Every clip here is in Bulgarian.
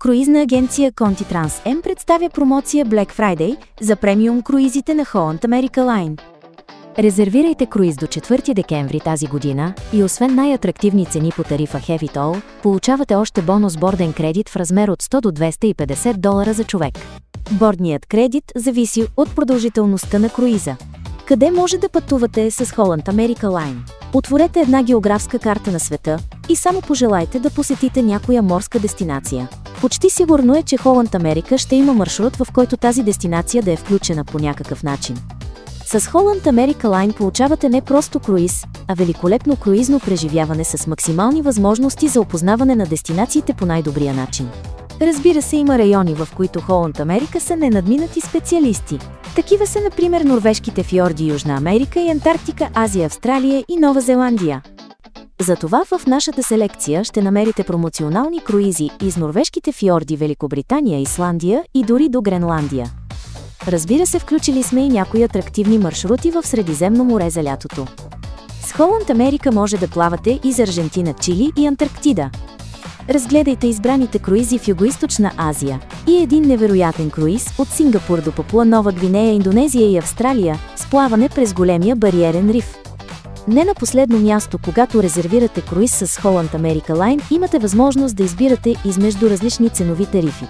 Круизна агенция Conti Trans M представя промоция Black Friday за премиум круизите на Holland America Line. Резервирайте круиз до 4 декември тази година и освен най-атрактивни цени по тарифа Heavy Toll, получавате още бонус борден кредит в размер от $100 до $250 за човек. Бордният кредит зависи от продължителността на круиза. Къде може да пътувате с Holland America Line? Отворете една географска карта на света и само пожелайте да посетите някоя морска дестинация. Почти сигурно е, че Holland America ще има маршрут, в който тази дестинация да е включена по някакъв начин. С Holland America Line получавате не просто круиз, а великолепно круизно преживяване с максимални възможности за опознаване на дестинациите по най-добрия начин. Разбира се, има райони, в които Holland America са ненадминати специалисти. Такива са, например, норвежките фиорди Южна Америка и Антарктика, Азия, Австралия и Нова Зеландия. Затова в нашата селекция ще намерите промоционални круизи из норвежките фиорди, Великобритания, Исландия и дори до Гренландия. Разбира се, включили сме и някои атрактивни маршрути в Средиземно море за лятото. С Holland America може да плавате из Аржентина, Чили и Антарктида. Разгледайте избраните круизи в Югоизточна Азия и един невероятен круиз от Сингапур до Папуа Нова Гвинея, Индонезия и Австралия с плаване през големия бариерен риф. Не на последно място, когато резервирате круиз с Holland America Line, имате възможност да избирате измежду различни ценови тарифи.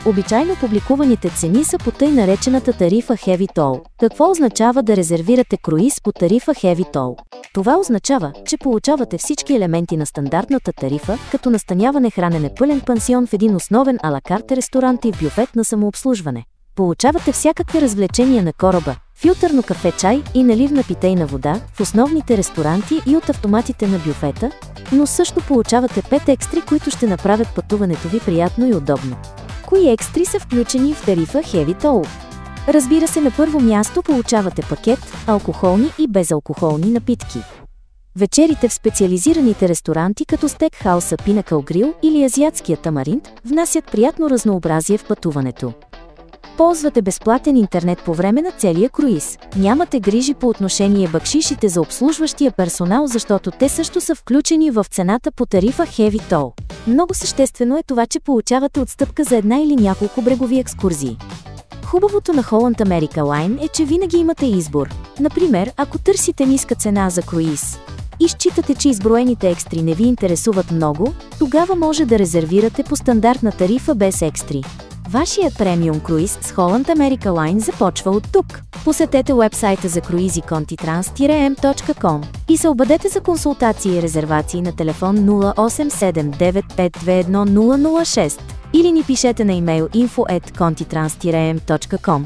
Обичайно публикуваните цени са по тъй наречената тарифа Heavy Toll. Какво означава да резервирате круиз по тарифа Heavy Toll? Това означава, че получавате всички елементи на стандартната тарифа, като настаняване, хранене, пълен пансион в един основен алакарт ресторант и бюфет на самообслужване. Получавате всякакви развлечения на кораба, филтърно кафе, чай и наливна питейна вода в основните ресторанти и от автоматите на бюфета, но също получавате 5 екстри, които ще направят пътуването ви приятно и удобно. Кои екстри са включени в тарифа Heavy Toll? Разбира се, на първо място получавате пакет, алкохолни и безалкохолни напитки. Вечерите в специализираните ресторанти като стейкхауса Pinnacle Grill или азиатския Тамаринт внасят приятно разнообразие в пътуването. Ползвате безплатен интернет по време на целия круиз. Нямате грижи по отношение бакшишите за обслужващия персонал, защото те също са включени в цената по тарифа Heavy Toll. Много съществено е това, че получавате отстъпка за една или няколко брегови екскурзии. Хубавото на Holland America Line е, че винаги имате избор. Например, ако търсите ниска цена за круиз и считате, че изброените екстри не ви интересуват много, тогава може да резервирате по стандартна тарифа без екстри. Вашият премиум круиз с Holland America Line започва от тук. Посетете уебсайта за круизи contitrans-m.com и се обадете за консултации и резервации на телефон 0879521006 или ни пишете на имейл info@contitrans-m.com.